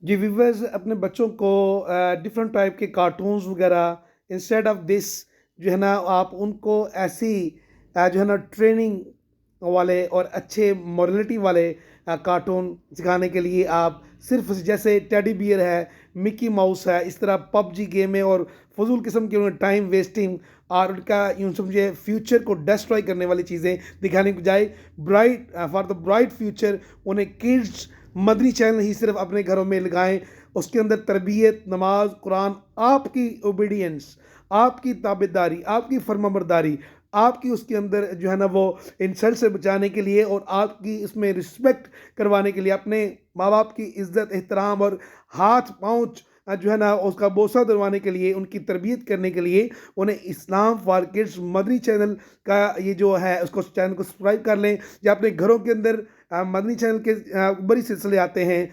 जी, viewers अपने बच्चों को डिफरेंट टाइप के कार्टून्स वगैरह इंस्टेड ऑफ दिस जो है ना आप उनको ऐसी जो है ना ट्रेनिंग वाले और अच्छे मोरलिटी वाले कार्टून सिखाने के लिए आप सिर्फ जैसे टेडी बियर है, मिकी माउस है, इस तरह पबजी गेम है और फजूल किस्म की उन्हें टाइम वेस्टिंग और उनका यूँ समझे फ्यूचर को डिस्ट्रॉय करने वाली चीज़ें दिखाने के बजाय bright for the bright future उन्हें किड्स मदनी चैनल ही सिर्फ अपने घरों में लगाएं। उसके अंदर तरबियत, नमाज, कुरान, आपकी ओबीडियंस, आपकी ताबेदारी, आपकी फर्माबरदारी, आपकी उसके अंदर जो है ना वो इंसल्ट से बचाने के लिए और आपकी इसमें रिस्पेक्ट करवाने के लिए अपने माँ बाप की इज्जत एहतराम और हाथ पाँव जो है ना उसका बोसा दिलवाने के लिए उनकी तरबियत करने के लिए उन्हें इस्लाम फॉर किड्स मदनी चैनल का ये जो है उसको चैनल को सब्सक्राइब कर लें या अपने घरों के अंदर मदनी चैनल के बड़ी सिलसिले आते हैं।